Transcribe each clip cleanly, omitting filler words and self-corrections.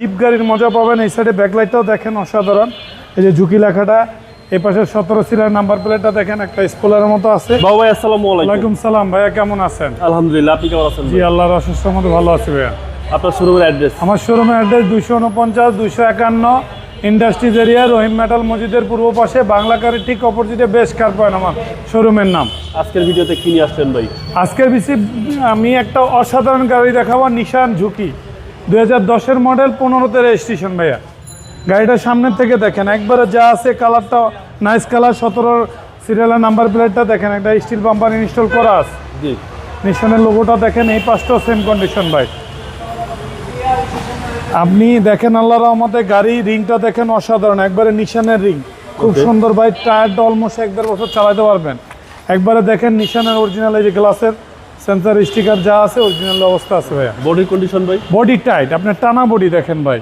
Zip গাড়ির মজা পাবেন। এই সাইডে ব্যাকলাইটটাও দেখেন অসাধারণ। এই যে ঝুঁকি লেখাটা, এই পাশে 17 সিরিয়াল নাম্বার প্লেটটা দেখেন, একটা স্পলারের মতো আছে। বাবু ভাই আসসালামু আলাইকুম। ওয়ালাইকুম সালাম ভাইয়া, কেমন আছেন? আলহামদুলিল্লাহ, আপনি কেমন আছেন? জি আল্লাহর অশেষ রহমতে ভালো আছি ভাইয়া। আপনার শোরুমের অ্যাড্রেস? আমার শোরুমের অ্যাড্রেস 249 251 ইন্ডাস্ট্রিজ এরিয়া, রহিম মেটাল মসজিদের পূর্ব পাশে, বাংলা কারের ঠিক অপোজিটে বেশ কার পয়েন্ট আমার শোরুমের নাম। আজকের ভিডিওতে কি নিয়ে আসছেন ভাই? আজকের বেশি আমি একটা অসাধারণ গাড়ি দেখাবো, নিশান ঝুঁকি 2010-এর মডেল, 15তে রেজিস্ট্রেশন ভাইয়া। গাড়িটা সামনের থেকে দেখেন, একবারে যা আছে, কালারটা নাইস কালার, 17 সিরিয়ালের নাম্বার প্লেটটা দেখেন, একটা স্টিল বাম্পার ইনস্টল করা আছে। জি, নিশানের লোগোটা দেখেন, এই পাশটাও সেম কন্ডিশন ভাই। আপনি দেখেন আল্লাহর রহমতে গাড়ি রিংটা দেখেন অসাধারণ, একবারে নিশানের রিং, খুব সুন্দর ভাই। টায়ারটা অলমোস্ট 1-1.5 বছর চালাতে পারবেন। একবারে দেখেন নিশানের অরিজিনাল, এই যে গ্লাসের সেন্সার স্টিকার যা আছে অরিজিনাল অবস্থা আছে ভাইয়া। বডির কন্ডিশন ভাই? বডি টাইট, আপনার টানা বডি দেখেন ভাই,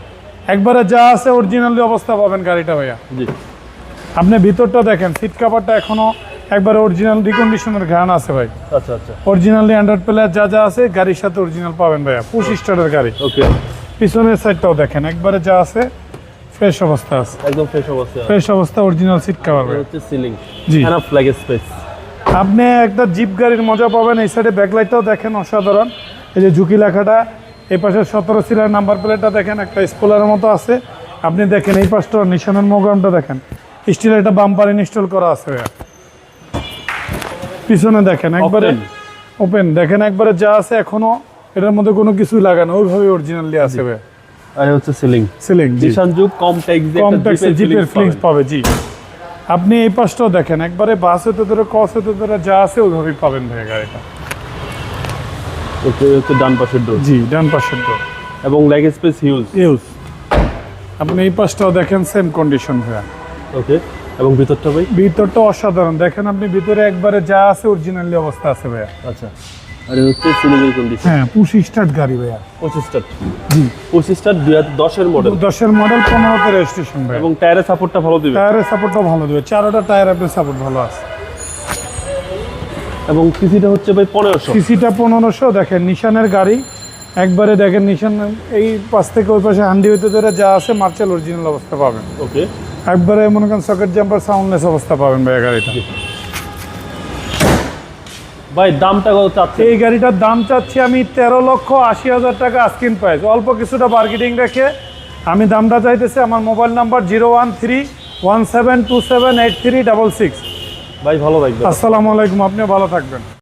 একবারে যা আছে অরিজিনালি অবস্থা পাবেন গাড়িটা ভাইয়া। জি, আপনি ভিতরটা দেখেন, সিট কাভারটা এখনো একবারে অরিজিনাল রিকন্ডিশনের ঘ্রাণ আছে ভাই। আচ্ছা আচ্ছা, অরিজিনালি অ্যান্ড্রয়েড প্লেয়ার যা যা আছে গাড়ির সাথে অরিজিনাল পাবেন ভাইয়া। পুশ স্টার্টের গাড়ি। ওকে, পিছনের সাইডটাও দেখেন, একবারে যা আছে ফ্রেশ অবস্থা আছে, একদম ফ্রেশ অবস্থা। ফ্রেশ অবস্থা, অরিজিনাল সিট কাভার ভাই। হচ্ছে সিলিং, জি। Enough leg space. আপনি একটা জিপ গাড়ির মজা পাবেন। এই সাইডে ব্যাকলাইটটাও দেখেন অসাধারণ। এই যে ঝুঁকি লেখাটা, এই পাশে 17 সিরিয়াল নাম্বার প্লেটটা দেখেন, একটা স্পলারের মতো আছে। আপনি দেখেন এই পাশটা নিশানের মোগ্রামটা দেখেন, স্টিলের একটা বাম্পার ইনস্টল করা আছে ভাইয়া। পিছনে দেখেন একবারে ওপেন দেখেন, একবারে যা আছে এখনো এটার মধ্যে কোনো কিছুই লাগানো, ওইভাবে অরিজিনালি আছে ভাইয়া। আর হচ্ছে সিলিং, সিলিং নিশান যুগ কমপ্লেক্স, কমপ্লেক্সে জিপের ফিলিংস পাবে। জি, আপনি এই পাশটাও দেখেন, একবারে বাস হতে ধরে কস হতে ধরে যা আছে ওইভাবেই পাবেন ভাইয়া গাড়িটা। ওকে, হচ্ছে ডান পাশের ডোর। জি, ডান পাশের ডোর এবং লেগ স্পেস হিউজ। আপনি এই পাশটাও দেখেন, সেম কন্ডিশন ভাইয়া। ওকে, এবং ভিতরটা ভাই? ভিতরটা অসাধারণ দেখেন, আপনি ভিতরে একবারে যা আছে অরিজিনালি অবস্থা আছে ভাইয়া। আচ্ছা, আর হচ্ছে সিলিং এর কন্ডিশন। হ্যাঁ, পুশ স্টার্ট গাড়ি ভাইয়া। 25 স্টার। জি, 25 স্টার 2010-এর মডেল। 10-এর মডেল, 15তে রেজিস্ট্রেশন ভাইয়া। এবং টায়ারের সাপোর্টটা ভালো দিবে? টায়ারের সাপোর্টটা ভালো দেবে, 4টা টায়ার আপনার সাপোর্ট ভালো আছে। এবং সিসিটা হচ্ছে ভাই 1500। সিসিটা 1500 দেখেন, নিশানের গাড়ি, একবারে দেখেন নিশান এই পাশ থেকে ওই পাশে হান্ডি হইতে ধরে যা আছে মার্চেল অরিজিনাল অবস্থা পাবেন। ওকে, একবারে মনে করেন সকেট জাম্পার সাউন্ডলেস অবস্থা পাবেন ভাইয়া গাড়িটা। ভাই দামটা কত চাচ্ছেন? এই গাড়িটার দাম চাচ্ছি আমি 13,80,000 টাকা আস্কিং প্রাইস, অল্প কিছুটা মার্কেটিং রেখে আমি দামটা চাইতেছি। আমার মোবাইল নাম্বার 01317278366। ভাই ভালো থাকবেন। আসসালামু আলাইকুম, আপনিও ভালো থাকবেন।